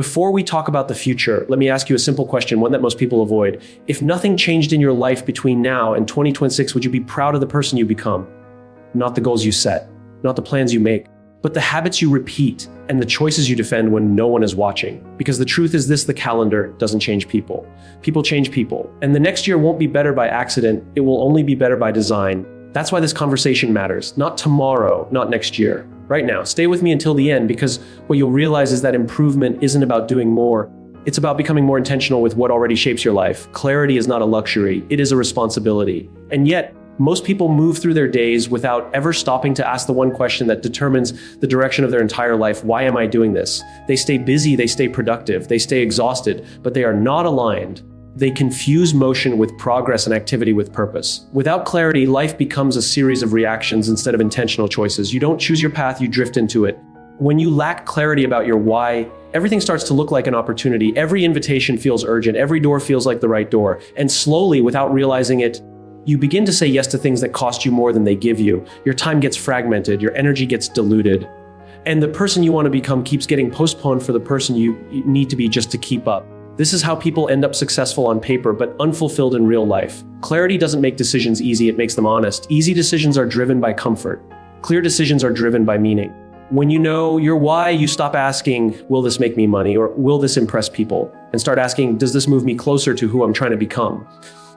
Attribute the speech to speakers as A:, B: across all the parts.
A: Before we talk about the future, let me ask you a simple question, one that most people avoid. If nothing changed in your life between now and 2026, would you be proud of the person you become? Not the goals you set, not the plans you make, but the habits you repeat and the choices you defend when no one is watching. Because the truth is this, the calendar doesn't change people. People change people. And the next year won't be better by accident, it will only be better by design. That's why this conversation matters. Not tomorrow, not next year. Right now, stay with me until the end, because what you'll realize is that improvement isn't about doing more. It's about becoming more intentional with what already shapes your life. Clarity is not a luxury, it is a responsibility. And yet, most people move through their days without ever stopping to ask the one question that determines the direction of their entire life. Why am I doing this? They stay busy, they stay productive, they stay exhausted, but they are not aligned. They confuse motion with progress and activity with purpose. Without clarity, life becomes a series of reactions instead of intentional choices. You don't choose your path, you drift into it. When you lack clarity about your why, everything starts to look like an opportunity. Every invitation feels urgent, every door feels like the right door. And slowly, without realizing it, you begin to say yes to things that cost you more than they give you. Your time gets fragmented, your energy gets diluted, and the person you want to become keeps getting postponed for the person you need to be just to keep up. This is how people end up successful on paper, but unfulfilled in real life. Clarity doesn't make decisions easy, it makes them honest. Easy decisions are driven by comfort. Clear decisions are driven by meaning. When you know your why, you stop asking, will this make me money? Or will this impress people? And start asking, does this move me closer to who I'm trying to become?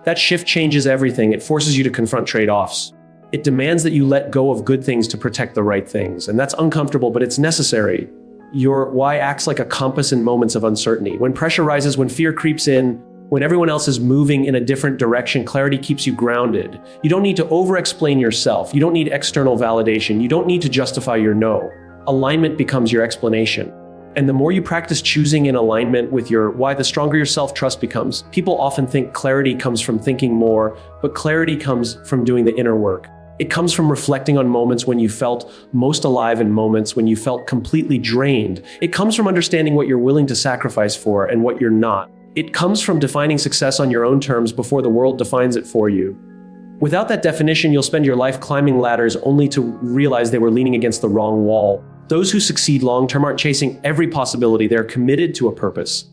A: That shift changes everything. It forces you to confront trade-offs. It demands that you let go of good things to protect the right things. And that's uncomfortable, but it's necessary. Your why acts like a compass in moments of uncertainty. When pressure rises, when fear creeps in, when everyone else is moving in a different direction, clarity keeps you grounded. You don't need to over-explain yourself. You don't need external validation. You don't need to justify your no. Alignment becomes your explanation. And the more you practice choosing in alignment with your why, the stronger your self-trust becomes. People often think clarity comes from thinking more, but clarity comes from doing the inner work. It comes from reflecting on moments when you felt most alive and moments when you felt completely drained. It comes from understanding what you're willing to sacrifice for and what you're not. It comes from defining success on your own terms before the world defines it for you. Without that definition, you'll spend your life climbing ladders only to realize they were leaning against the wrong wall. Those who succeed long-term aren't chasing every possibility, they're committed to a purpose.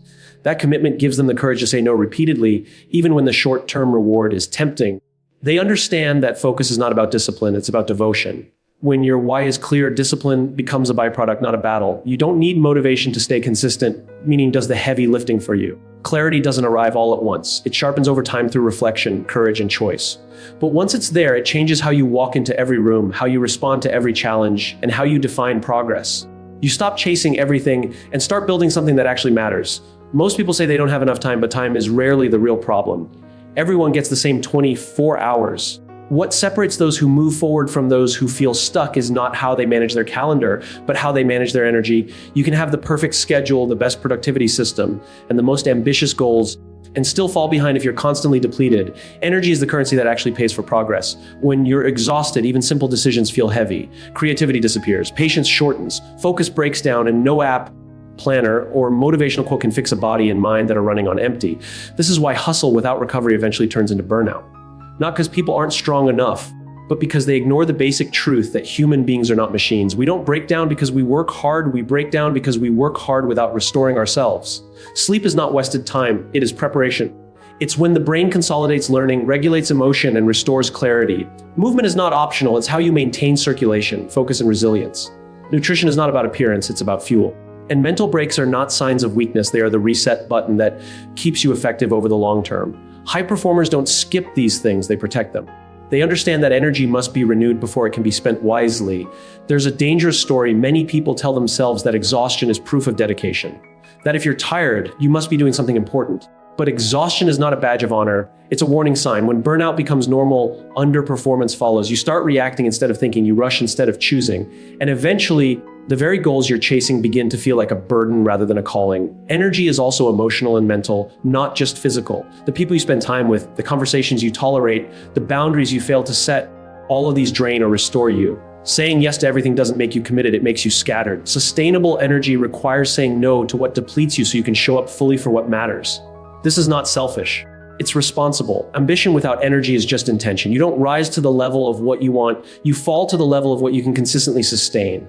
A: That commitment gives them the courage to say no repeatedly, even when the short-term reward is tempting. They understand that focus is not about discipline, it's about devotion. When your why is clear, discipline becomes a byproduct, not a battle. You don't need motivation to stay consistent, meaning does the heavy lifting for you. Clarity doesn't arrive all at once. It sharpens over time through reflection, courage, and choice. But once it's there, it changes how you walk into every room, how you respond to every challenge, and how you define progress. You stop chasing everything and start building something that actually matters. Most people say they don't have enough time, but time is rarely the real problem. Everyone gets the same 24 hours. What separates those who move forward from those who feel stuck is not how they manage their calendar, but how they manage their energy. You can have the perfect schedule, the best productivity system, and the most ambitious goals, and still fall behind if you're constantly depleted. Energy is the currency that actually pays for progress. When you're exhausted, even simple decisions feel heavy. Creativity disappears, patience shortens, focus breaks down, and no app, planner, or motivational quote can fix a body and mind that are running on empty. This is why hustle without recovery eventually turns into burnout. Not because people aren't strong enough, but because they ignore the basic truth that human beings are not machines. We don't break down because we work hard, we break down because we work hard without restoring ourselves. Sleep is not wasted time, it is preparation. It's when the brain consolidates learning, regulates emotion, and restores clarity. Movement is not optional, it's how you maintain circulation, focus, and resilience. Nutrition is not about appearance, it's about fuel. And mental breaks are not signs of weakness, they are the reset button that keeps you effective over the long term. High performers don't skip these things, they protect them. They understand that energy must be renewed before it can be spent wisely. There's a dangerous story. Many people tell themselves that exhaustion is proof of dedication. That if you're tired, you must be doing something important. But exhaustion is not a badge of honor. It's a warning sign. When burnout becomes normal, underperformance follows. You start reacting instead of thinking, you rush instead of choosing. And eventually, the very goals you're chasing begin to feel like a burden rather than a calling. Energy is also emotional and mental, not just physical. The people you spend time with, the conversations you tolerate, the boundaries you fail to set, all of these drain or restore you. Saying yes to everything doesn't make you committed, it makes you scattered. Sustainable energy requires saying no to what depletes you so you can show up fully for what matters. This is not selfish. It's responsible. Ambition without energy is just intention. You don't rise to the level of what you want, you fall to the level of what you can consistently sustain.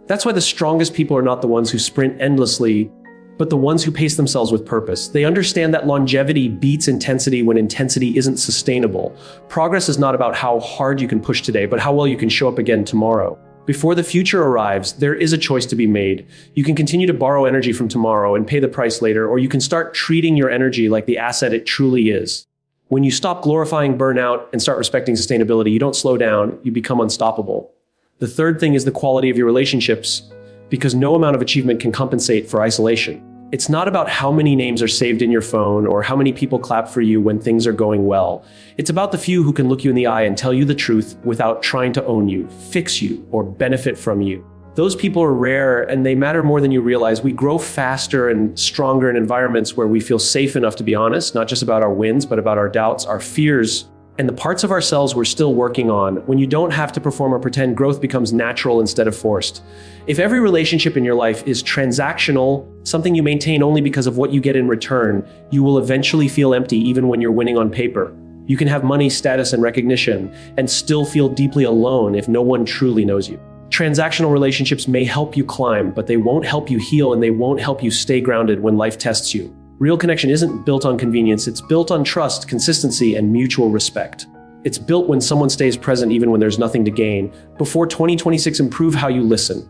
A: That's why the strongest people are not the ones who sprint endlessly, but the ones who pace themselves with purpose. They understand that longevity beats intensity when intensity isn't sustainable. Progress is not about how hard you can push today, but how well you can show up again tomorrow. Before the future arrives, there is a choice to be made. You can continue to borrow energy from tomorrow and pay the price later, or you can start treating your energy like the asset it truly is. When you stop glorifying burnout and start respecting sustainability, you don't slow down, you become unstoppable. The third thing is the quality of your relationships, because no amount of achievement can compensate for isolation. It's not about how many names are saved in your phone or how many people clap for you when things are going well. It's about the few who can look you in the eye and tell you the truth without trying to own you, fix you, or benefit from you. Those people are rare and they matter more than you realize. We grow faster and stronger in environments where we feel safe enough to be honest, not just about our wins, but about our doubts, our fears, and the parts of ourselves we're still working on. When you don't have to perform or pretend, growth becomes natural instead of forced. If every relationship in your life is transactional, something you maintain only because of what you get in return, you will eventually feel empty even when you're winning on paper. You can have money, status, and recognition, and still feel deeply alone if no one truly knows you. Transactional relationships may help you climb, but they won't help you heal and they won't help you stay grounded when life tests you. Real connection isn't built on convenience, it's built on trust, consistency, and mutual respect. It's built when someone stays present even when there's nothing to gain. Before 2026, improve how you listen.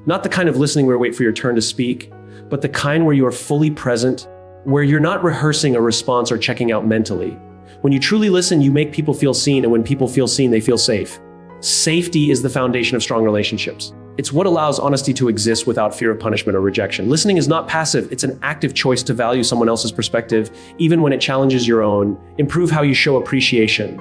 A: Not the kind of listening where you wait for your turn to speak, but the kind where you are fully present, where you're not rehearsing a response or checking out mentally. When you truly listen, you make people feel seen, and when people feel seen, they feel safe. Safety is the foundation of strong relationships. It's what allows honesty to exist without fear of punishment or rejection. Listening is not passive, it's an active choice to value someone else's perspective, even when it challenges your own. Improve how you show appreciation.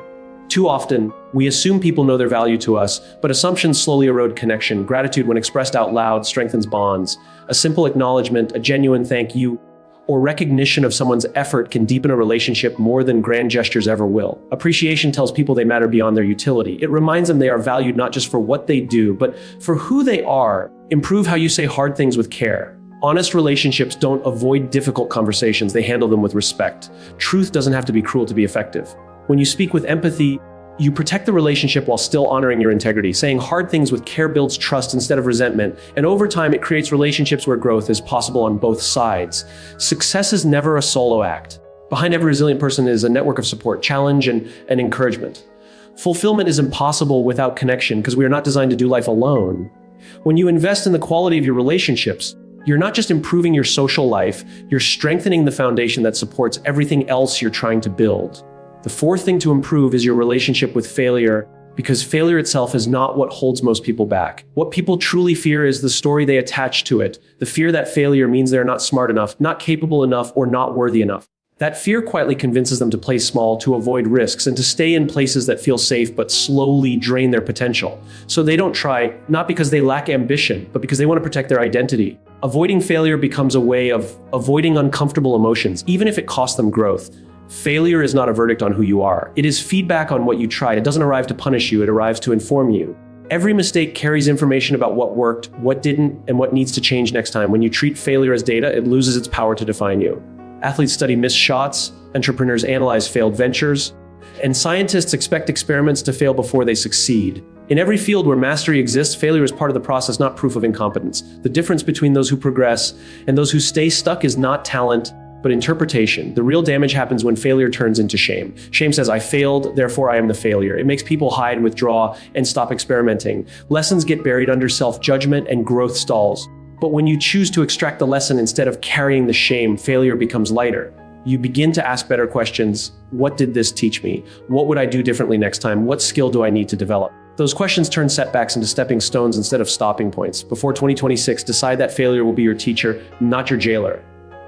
A: Too often, we assume people know their value to us, but assumptions slowly erode connection. Gratitude, when expressed out loud, strengthens bonds. A simple acknowledgement, a genuine thank you, or recognition of someone's effort can deepen a relationship more than grand gestures ever will. Appreciation tells people they matter beyond their utility. It reminds them they are valued not just for what they do, but for who they are. Improve how you say hard things with care. Honest relationships don't avoid difficult conversations, they handle them with respect. Truth doesn't have to be cruel to be effective. When you speak with empathy, you protect the relationship while still honoring your integrity. Saying hard things with care builds trust instead of resentment, and over time it creates relationships where growth is possible on both sides. Success is never a solo act. Behind every resilient person is a network of support, challenge, and encouragement. Fulfillment is impossible without connection because we are not designed to do life alone. When you invest in the quality of your relationships, you're not just improving your social life, you're strengthening the foundation that supports everything else you're trying to build. The fourth thing to improve is your relationship with failure, because failure itself is not what holds most people back. What people truly fear is the story they attach to it, the fear that failure means they're not smart enough, not capable enough, or not worthy enough. That fear quietly convinces them to play small, to avoid risks, and to stay in places that feel safe but slowly drain their potential. So they don't try, not because they lack ambition, but because they want to protect their identity. Avoiding failure becomes a way of avoiding uncomfortable emotions, even if it costs them growth. Failure is not a verdict on who you are. It is feedback on what you tried. It doesn't arrive to punish you, it arrives to inform you. Every mistake carries information about what worked, what didn't, and what needs to change next time. When you treat failure as data, it loses its power to define you. Athletes study missed shots, entrepreneurs analyze failed ventures, and scientists expect experiments to fail before they succeed. In every field where mastery exists, failure is part of the process, not proof of incompetence. The difference between those who progress and those who stay stuck is not talent, but interpretation. The real damage happens when failure turns into shame. Shame says, I failed, therefore I am the failure. It makes people hide, withdraw, and stop experimenting. Lessons get buried under self-judgment and growth stalls. But when you choose to extract the lesson instead of carrying the shame, failure becomes lighter. You begin to ask better questions. What did this teach me? What would I do differently next time? What skill do I need to develop? Those questions turn setbacks into stepping stones instead of stopping points. Before 2026, decide that failure will be your teacher, not your jailer.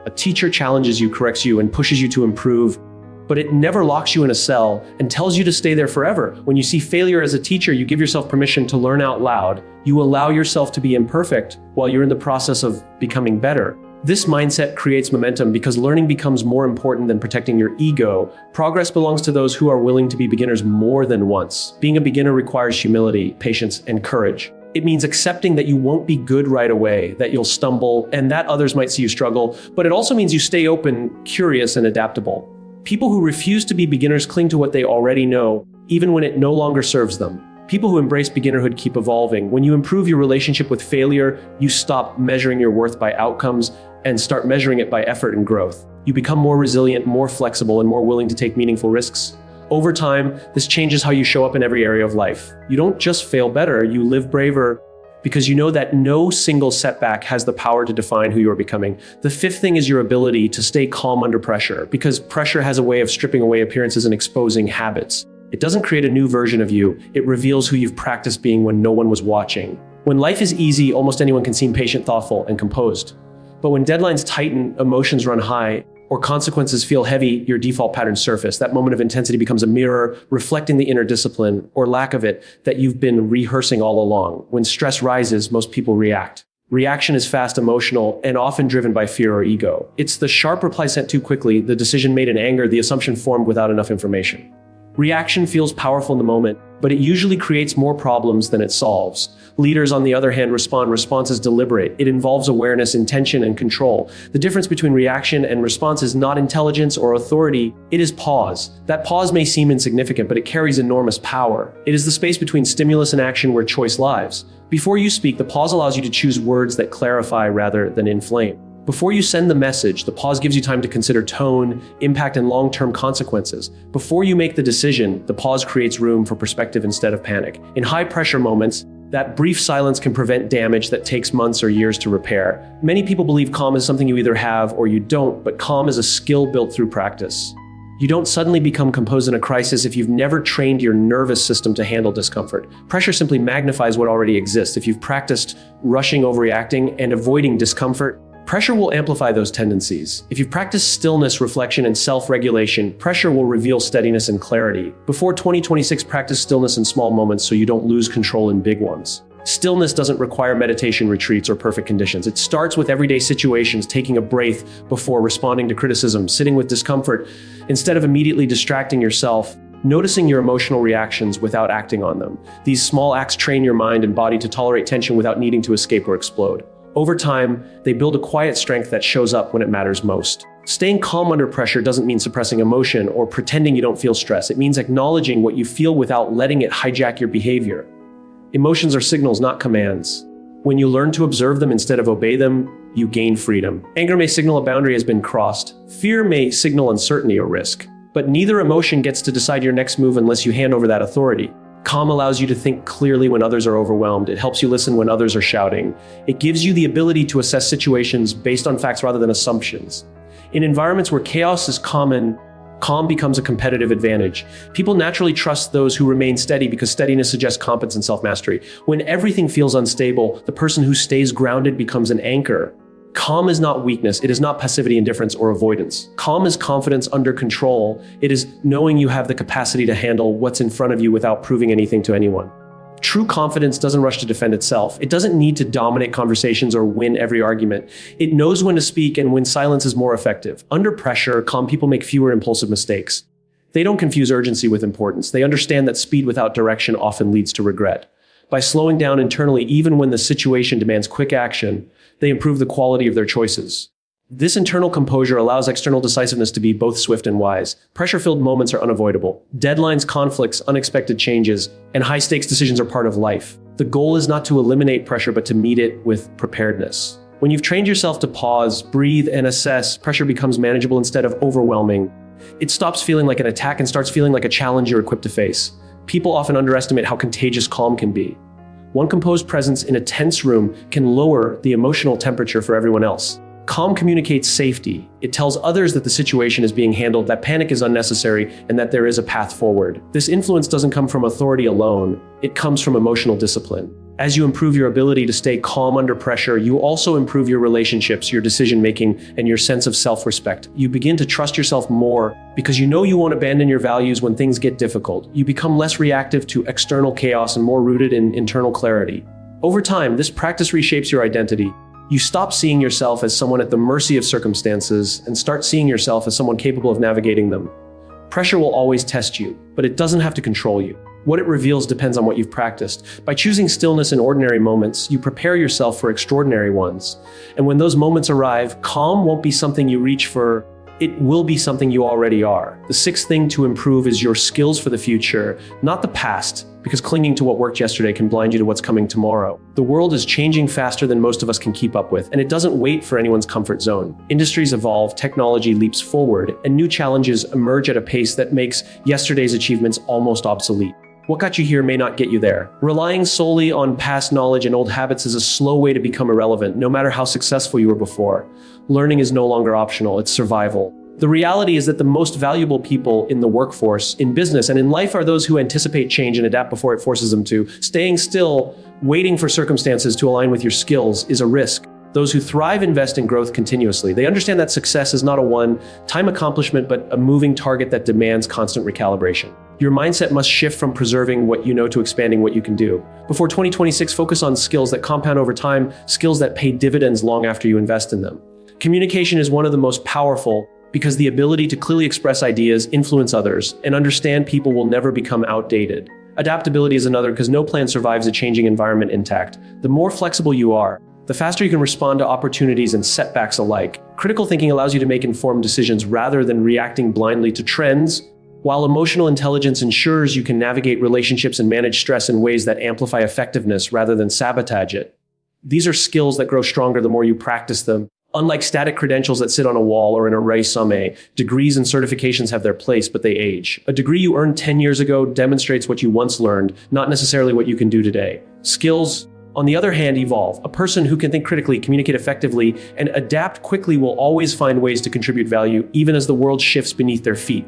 A: A teacher challenges you, corrects you, and pushes you to improve, but it never locks you in a cell and tells you to stay there forever. When you see failure as a teacher, you give yourself permission to learn out loud. You allow yourself to be imperfect while you're in the process of becoming better. This mindset creates momentum because learning becomes more important than protecting your ego. Progress belongs to those who are willing to be beginners more than once. Being a beginner requires humility, patience, and courage. It means accepting that you won't be good right away, that you'll stumble, and that others might see you struggle. But it also means you stay open, curious, and adaptable. People who refuse to be beginners cling to what they already know, even when it no longer serves them. People who embrace beginnerhood keep evolving. When you improve your relationship with failure, you stop measuring your worth by outcomes and start measuring it by effort and growth. You become more resilient, more flexible, and more willing to take meaningful risks. Over time, this changes how you show up in every area of life. You don't just fail better, you live braver because you know that no single setback has the power to define who you are becoming. The fifth thing is your ability to stay calm under pressure, because pressure has a way of stripping away appearances and exposing habits. It doesn't create a new version of you, it reveals who you've practiced being when no one was watching. When life is easy, almost anyone can seem patient, thoughtful, and composed. But when deadlines tighten, emotions run high, or consequences feel heavy, your default patterns surface. That moment of intensity becomes a mirror, reflecting the inner discipline, or lack of it, that you've been rehearsing all along. When stress rises, most people react. Reaction is fast, emotional, and often driven by fear or ego. It's the sharp reply sent too quickly, the decision made in anger, the assumption formed without enough information. Reaction feels powerful in the moment, but it usually creates more problems than it solves. Leaders, on the other hand, respond. Response is deliberate. It involves awareness, intention, and control. The difference between reaction and response is not intelligence or authority. It is pause. That pause may seem insignificant, but it carries enormous power. It is the space between stimulus and action where choice lies. Before you speak, the pause allows you to choose words that clarify rather than inflame. Before you send the message, the pause gives you time to consider tone, impact, and long-term consequences. Before you make the decision, the pause creates room for perspective instead of panic. In high-pressure moments, that brief silence can prevent damage that takes months or years to repair. Many people believe calm is something you either have or you don't, but calm is a skill built through practice. You don't suddenly become composed in a crisis if you've never trained your nervous system to handle discomfort. Pressure simply magnifies what already exists. If you've practiced rushing, overreacting, and avoiding discomfort, pressure will amplify those tendencies. If you've practiced stillness, reflection, and self-regulation, pressure will reveal steadiness and clarity. Before 2026, practice stillness in small moments so you don't lose control in big ones. Stillness doesn't require meditation retreats or perfect conditions. It starts with everyday situations, taking a breath before responding to criticism, sitting with discomfort instead of immediately distracting yourself, noticing your emotional reactions without acting on them. These small acts train your mind and body to tolerate tension without needing to escape or explode. Over time, they build a quiet strength that shows up when it matters most. Staying calm under pressure doesn't mean suppressing emotion or pretending you don't feel stress. It means acknowledging what you feel without letting it hijack your behavior. Emotions are signals, not commands. When you learn to observe them instead of obey them, you gain freedom. Anger may signal a boundary has been crossed. Fear may signal uncertainty or risk. But neither emotion gets to decide your next move unless you hand over that authority. Calm allows you to think clearly when others are overwhelmed. It helps you listen when others are shouting. It gives you the ability to assess situations based on facts rather than assumptions. In environments where chaos is common, calm becomes a competitive advantage. People naturally trust those who remain steady because steadiness suggests competence and self-mastery. When everything feels unstable, the person who stays grounded becomes an anchor. Calm is not weakness. It is not passivity, indifference, or avoidance. Calm is confidence under control. It is knowing you have the capacity to handle what's in front of you without proving anything to anyone. True confidence doesn't rush to defend itself. It doesn't need to dominate conversations or win every argument. It knows when to speak and when silence is more effective. Under pressure, calm people make fewer impulsive mistakes. They don't confuse urgency with importance. They understand that speed without direction often leads to regret. By slowing down internally, even when the situation demands quick action, they improve the quality of their choices. This internal composure allows external decisiveness to be both swift and wise. Pressure-filled moments are unavoidable. Deadlines, conflicts, unexpected changes, and high-stakes decisions are part of life. The goal is not to eliminate pressure, but to meet it with preparedness. When you've trained yourself to pause, breathe, and assess, pressure becomes manageable instead of overwhelming. It stops feeling like an attack and starts feeling like a challenge you're equipped to face. People often underestimate how contagious calm can be. One composed presence in a tense room can lower the emotional temperature for everyone else. Calm communicates safety. It tells others that the situation is being handled, that panic is unnecessary, and that there is a path forward. This influence doesn't come from authority alone. It comes from emotional discipline. As you improve your ability to stay calm under pressure, you also improve your relationships, your decision-making, and your sense of self-respect. You begin to trust yourself more because you know you won't abandon your values when things get difficult. You become less reactive to external chaos and more rooted in internal clarity. Over time, this practice reshapes your identity. You stop seeing yourself as someone at the mercy of circumstances and start seeing yourself as someone capable of navigating them. Pressure will always test you, but it doesn't have to control you. What it reveals depends on what you've practiced. By choosing stillness in ordinary moments, you prepare yourself for extraordinary ones. And when those moments arrive, calm won't be something you reach for, it will be something you already are. The sixth thing to improve is your skills for the future, not the past, because clinging to what worked yesterday can blind you to what's coming tomorrow. The world is changing faster than most of us can keep up with, and it doesn't wait for anyone's comfort zone. Industries evolve, technology leaps forward, and new challenges emerge at a pace that makes yesterday's achievements almost obsolete. What got you here may not get you there. Relying solely on past knowledge and old habits is a slow way to become irrelevant, no matter how successful you were before. Learning is no longer optional, it's survival. The reality is that the most valuable people in the workforce, in business, and in life are those who anticipate change and adapt before it forces them to. Staying still, waiting for circumstances to align with your skills is a risk. Those who thrive invest in growth continuously. They understand that success is not a one-time accomplishment, but a moving target that demands constant recalibration. Your mindset must shift from preserving what you know to expanding what you can do. Before 2026, focus on skills that compound over time, skills that pay dividends long after you invest in them. Communication is one of the most powerful because the ability to clearly express ideas, influence others, and understand people will never become outdated. Adaptability is another because no plan survives a changing environment intact. The more flexible you are, the faster you can respond to opportunities and setbacks alike. Critical thinking allows you to make informed decisions rather than reacting blindly to trends, while emotional intelligence ensures you can navigate relationships and manage stress in ways that amplify effectiveness rather than sabotage it. These are skills that grow stronger the more you practice them. Unlike static credentials that sit on a wall or in a resume, degrees and certifications have their place, but they age. A degree you earned 10 years ago demonstrates what you once learned, not necessarily what you can do today. Skills, on the other hand, evolve. A person who can think critically, communicate effectively, and adapt quickly will always find ways to contribute value, even as the world shifts beneath their feet.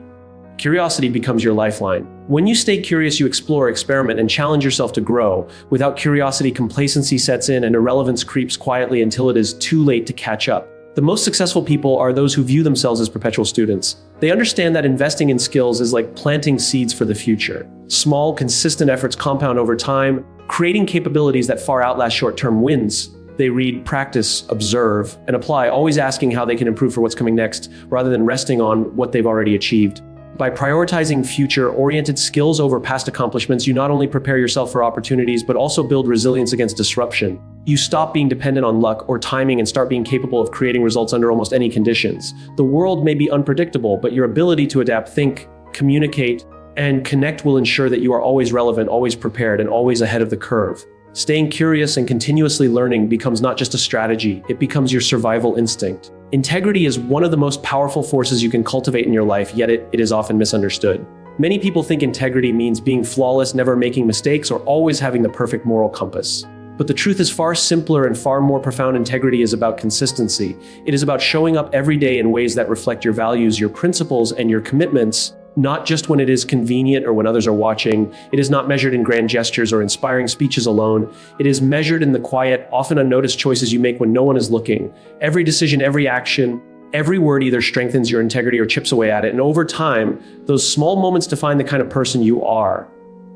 A: Curiosity becomes your lifeline. When you stay curious, you explore, experiment, and challenge yourself to grow. Without curiosity, complacency sets in and irrelevance creeps quietly until it is too late to catch up. The most successful people are those who view themselves as perpetual students. They understand that investing in skills is like planting seeds for the future. Small, consistent efforts compound over time, creating capabilities that far outlast short-term wins. They read, practice, observe, and apply, always asking how they can improve for what's coming next, rather than resting on what they've already achieved. By prioritizing future-oriented skills over past accomplishments, you not only prepare yourself for opportunities, but also build resilience against disruption. You stop being dependent on luck or timing and start being capable of creating results under almost any conditions. The world may be unpredictable, but your ability to adapt, think, communicate, and connect will ensure that you are always relevant, always prepared, and always ahead of the curve. Staying curious and continuously learning becomes not just a strategy, it becomes your survival instinct. Integrity is one of the most powerful forces you can cultivate in your life, yet it is often misunderstood. Many people think integrity means being flawless, never making mistakes, or always having the perfect moral compass. But the truth is far simpler and far more profound. Integrity is about consistency. It is about showing up every day in ways that reflect your values, your principles, and your commitments, not just when it is convenient or when others are watching. It is not measured in grand gestures or inspiring speeches alone. It is measured in the quiet, often unnoticed choices you make when no one is looking. Every decision, every action, every word either strengthens your integrity or chips away at it. And over time, those small moments define the kind of person you are.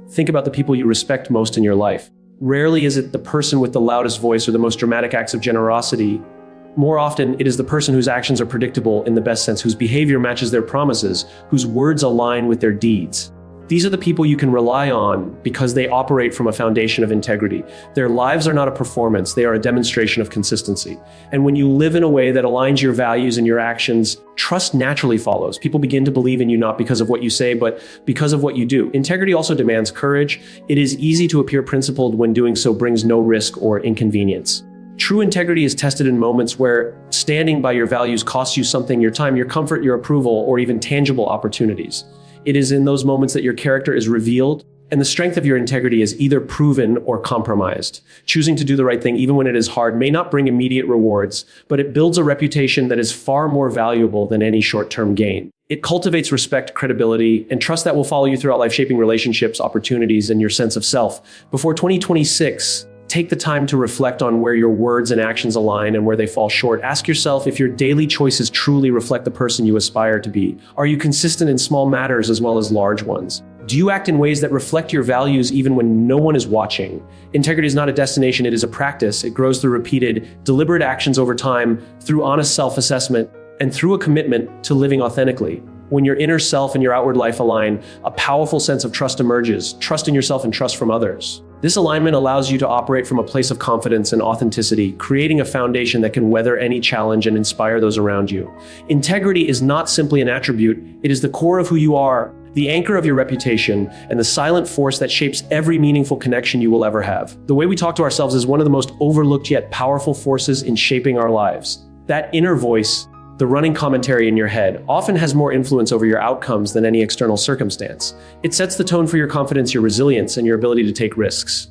A: Think about the people you respect most in your life. Rarely is it the person with the loudest voice or the most dramatic acts of generosity. More often, it is the person whose actions are predictable in the best sense, whose behavior matches their promises, whose words align with their deeds. These are the people you can rely on because they operate from a foundation of integrity. Their lives are not a performance, they are a demonstration of consistency. And when you live in a way that aligns your values and your actions, trust naturally follows. People begin to believe in you not because of what you say, but because of what you do. Integrity also demands courage. It is easy to appear principled when doing so brings no risk or inconvenience. True integrity is tested in moments where standing by your values costs you something: your time, your comfort, your approval, or even tangible opportunities. It is in those moments that your character is revealed and the strength of your integrity is either proven or compromised. Choosing to do the right thing, even when it is hard, may not bring immediate rewards, but it builds a reputation that is far more valuable than any short-term gain. It cultivates respect, credibility, and trust that will follow you throughout life, shaping relationships, opportunities, and your sense of self. Before 2026, take the time to reflect on where your words and actions align and where they fall short. Ask yourself if your daily choices truly reflect the person you aspire to be. Are you consistent in small matters as well as large ones? Do you act in ways that reflect your values even when no one is watching? Integrity is not a destination, it is a practice. It grows through repeated, deliberate actions over time, through honest self-assessment, and through a commitment to living authentically. When your inner self and your outward life align, a powerful sense of trust emerges, trust in yourself and trust from others. This alignment allows you to operate from a place of confidence and authenticity, creating a foundation that can weather any challenge and inspire those around you. Integrity is not simply an attribute, it is the core of who you are, the anchor of your reputation, and the silent force that shapes every meaningful connection you will ever have. The way we talk to ourselves is one of the most overlooked yet powerful forces in shaping our lives. That inner voice, the running commentary in your head, often has more influence over your outcomes than any external circumstance. It sets the tone for your confidence, your resilience, and your ability to take risks.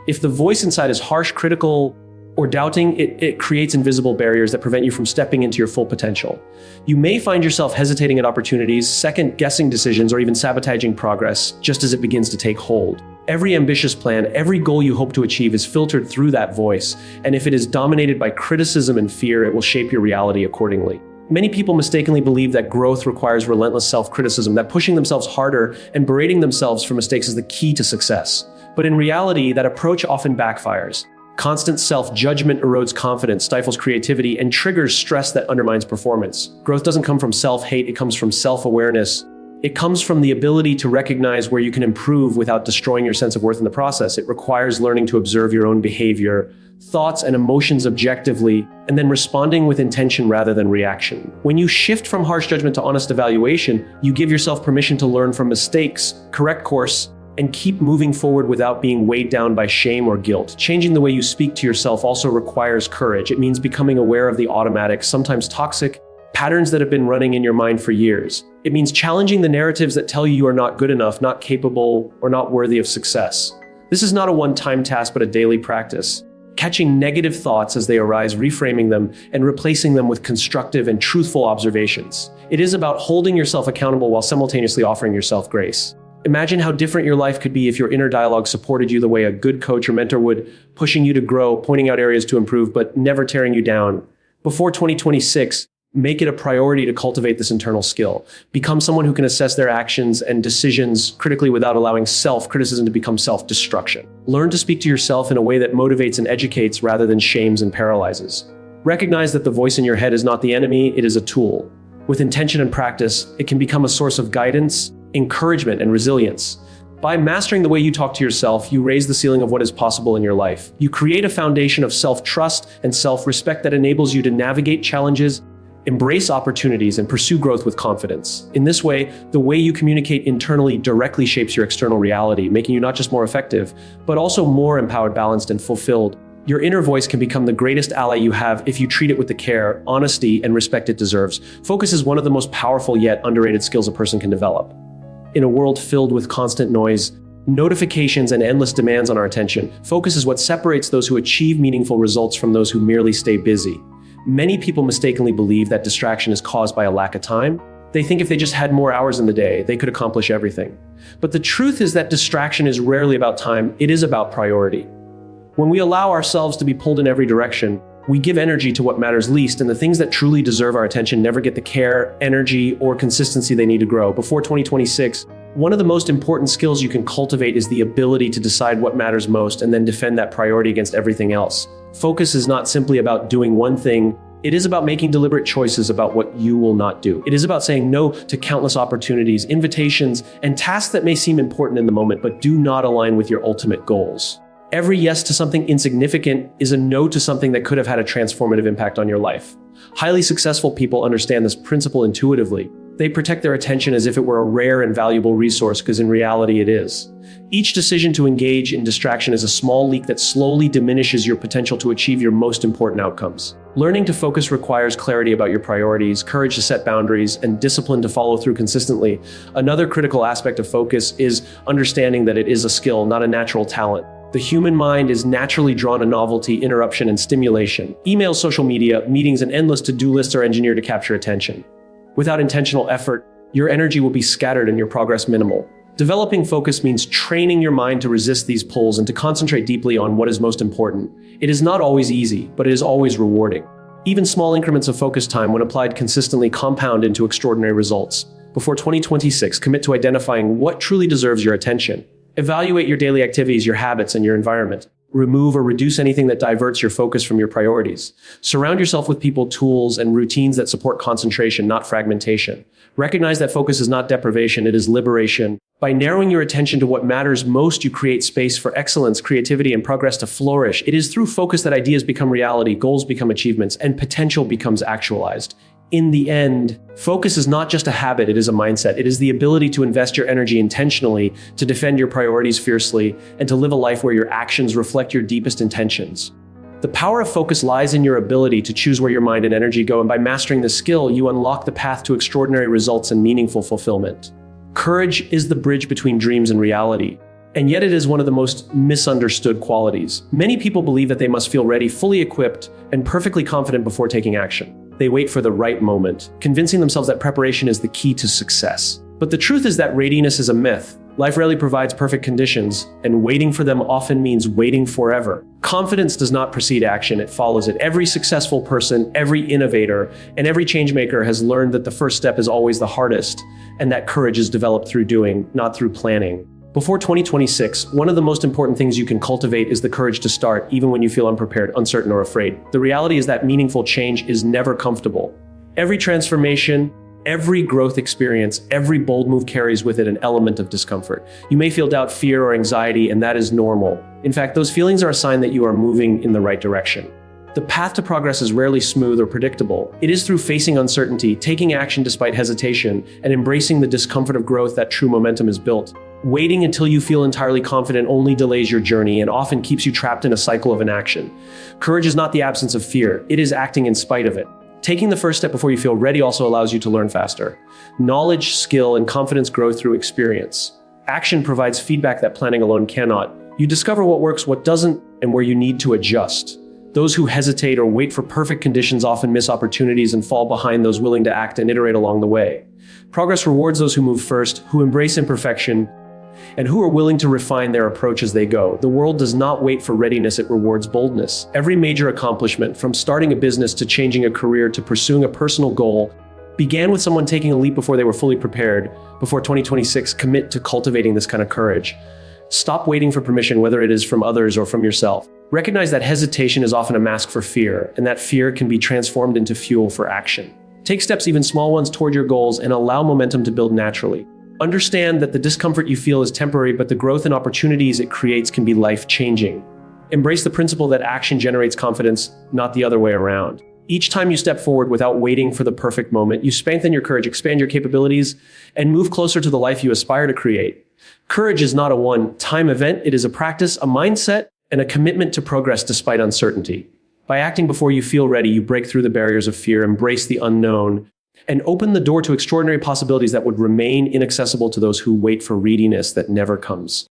A: If the voice inside is harsh, critical, or doubting, it creates invisible barriers that prevent you from stepping into your full potential. You may find yourself hesitating at opportunities, second-guessing decisions, or even sabotaging progress just as it begins to take hold. Every ambitious plan, every goal you hope to achieve is filtered through that voice, and if it is dominated by criticism and fear, it will shape your reality accordingly. Many people mistakenly believe that growth requires relentless self-criticism, that pushing themselves harder and berating themselves for mistakes is the key to success. But in reality, that approach often backfires. Constant self-judgment erodes confidence, stifles creativity, and triggers stress that undermines performance. Growth doesn't come from self-hate, it comes from self-awareness. It comes from the ability to recognize where you can improve without destroying your sense of worth in the process. It requires learning to observe your own behavior, thoughts, and emotions objectively, and then responding with intention rather than reaction. When you shift from harsh judgment to honest evaluation, you give yourself permission to learn from mistakes, correct course, and keep moving forward without being weighed down by shame or guilt. Changing the way you speak to yourself also requires courage. It means becoming aware of the automatic, sometimes toxic, patterns that have been running in your mind for years. It means challenging the narratives that tell you you are not good enough, not capable, or not worthy of success. This is not a one-time task, but a daily practice. Catching negative thoughts as they arise, reframing them, and replacing them with constructive and truthful observations. It is about holding yourself accountable while simultaneously offering yourself grace. Imagine how different your life could be if your inner dialogue supported you the way a good coach or mentor would, pushing you to grow, pointing out areas to improve, but never tearing you down. Before 2026, make it a priority to cultivate this internal skill. Become someone who can assess their actions and decisions critically without allowing self-criticism to become self-destruction. Learn to speak to yourself in a way that motivates and educates rather than shames and paralyzes. Recognize that the voice in your head is not the enemy, it is a tool. With intention and practice, it can become a source of guidance, encouragement, and resilience. By mastering the way you talk to yourself, you raise the ceiling of what is possible in your life. You create a foundation of self-trust and self-respect that enables you to navigate challenges, embrace opportunities, and pursue growth with confidence. In this way, the way you communicate internally directly shapes your external reality, making you not just more effective, but also more empowered, balanced, and fulfilled. Your inner voice can become the greatest ally you have if you treat it with the care, honesty, and respect it deserves. Focus is one of the most powerful yet underrated skills a person can develop. In a world filled with constant noise, notifications, and endless demands on our attention, focus is what separates those who achieve meaningful results from those who merely stay busy. Many people mistakenly believe that distraction is caused by a lack of time. They think if they just had more hours in the day, they could accomplish everything. But the truth is that distraction is rarely about time, it is about priority. When we allow ourselves to be pulled in every direction, we give energy to what matters least, and the things that truly deserve our attention never get the care, energy, or consistency they need to grow. Before 2026, one of the most important skills you can cultivate is the ability to decide what matters most and then defend that priority against everything else. Focus is not simply about doing one thing. It is about making deliberate choices about what you will not do. It is about saying no to countless opportunities, invitations, and tasks that may seem important in the moment, but do not align with your ultimate goals. Every yes to something insignificant is a no to something that could have had a transformative impact on your life. Highly successful people understand this principle intuitively. They protect their attention as if it were a rare and valuable resource, because in reality it is. Each decision to engage in distraction is a small leak that slowly diminishes your potential to achieve your most important outcomes. Learning to focus requires clarity about your priorities, courage to set boundaries, and discipline to follow through consistently. Another critical aspect of focus is understanding that it is a skill, not a natural talent. The human mind is naturally drawn to novelty, interruption, and stimulation. Emails, social media, meetings, and endless to-do lists are engineered to capture attention. Without intentional effort, your energy will be scattered and your progress minimal. Developing focus means training your mind to resist these pulls and to concentrate deeply on what is most important. It is not always easy, but it is always rewarding. Even small increments of focus time, when applied consistently, compound into extraordinary results. Before 2026, commit to identifying what truly deserves your attention. Evaluate your daily activities, your habits, and your environment. Remove or reduce anything that diverts your focus from your priorities. Surround yourself with people, tools, and routines that support concentration, not fragmentation. Recognize that focus is not deprivation, it is liberation. By narrowing your attention to what matters most, you create space for excellence, creativity, and progress to flourish. It is through focus that ideas become reality, goals become achievements, and potential becomes actualized. In the end, focus is not just a habit, it is a mindset. It is the ability to invest your energy intentionally, to defend your priorities fiercely, and to live a life where your actions reflect your deepest intentions. The power of focus lies in your ability to choose where your mind and energy go, and by mastering this skill, you unlock the path to extraordinary results and meaningful fulfillment. Courage is the bridge between dreams and reality, and yet it is one of the most misunderstood qualities. Many people believe that they must feel ready, fully equipped, and perfectly confident before taking action. They wait for the right moment, convincing themselves that preparation is the key to success. But the truth is that readiness is a myth. Life rarely provides perfect conditions, and waiting for them often means waiting forever. Confidence does not precede action, it follows it. Every successful person, every innovator, and every changemaker has learned that the first step is always the hardest, and that courage is developed through doing, not through planning. Before 2026, one of the most important things you can cultivate is the courage to start, even when you feel unprepared, uncertain, or afraid. The reality is that meaningful change is never comfortable. Every transformation, every growth experience, every bold move carries with it an element of discomfort. You may feel doubt, fear, or anxiety, and that is normal. In fact, those feelings are a sign that you are moving in the right direction. The path to progress is rarely smooth or predictable. It is through facing uncertainty, taking action despite hesitation, and embracing the discomfort of growth that true momentum is built. Waiting until you feel entirely confident only delays your journey and often keeps you trapped in a cycle of inaction. Courage is not the absence of fear, it is acting in spite of it. Taking the first step before you feel ready also allows you to learn faster. Knowledge, skill, and confidence grow through experience. Action provides feedback that planning alone cannot. You discover what works, what doesn't, and where you need to adjust. Those who hesitate or wait for perfect conditions often miss opportunities and fall behind those willing to act and iterate along the way. Progress rewards those who move first, who embrace imperfection, and who are willing to refine their approach as they go. The world does not wait for readiness, it rewards boldness. Every major accomplishment, from starting a business to changing a career to pursuing a personal goal, began with someone taking a leap before they were fully prepared. Before 2026, commit to cultivating this kind of courage. Stop waiting for permission, whether it is from others or from yourself. Recognize that hesitation is often a mask for fear, and that fear can be transformed into fuel for action. Take steps, even small ones, toward your goals and allow momentum to build naturally. Understand that the discomfort you feel is temporary, but the growth and opportunities it creates can be life-changing. Embrace the principle that action generates confidence, not the other way around. Each time you step forward without waiting for the perfect moment, you strengthen your courage, expand your capabilities, and move closer to the life you aspire to create. Courage is not a one-time event, it is a practice, a mindset, and a commitment to progress despite uncertainty. By acting before you feel ready, you break through the barriers of fear, embrace the unknown, and open the door to extraordinary possibilities that would remain inaccessible to those who wait for readiness that never comes.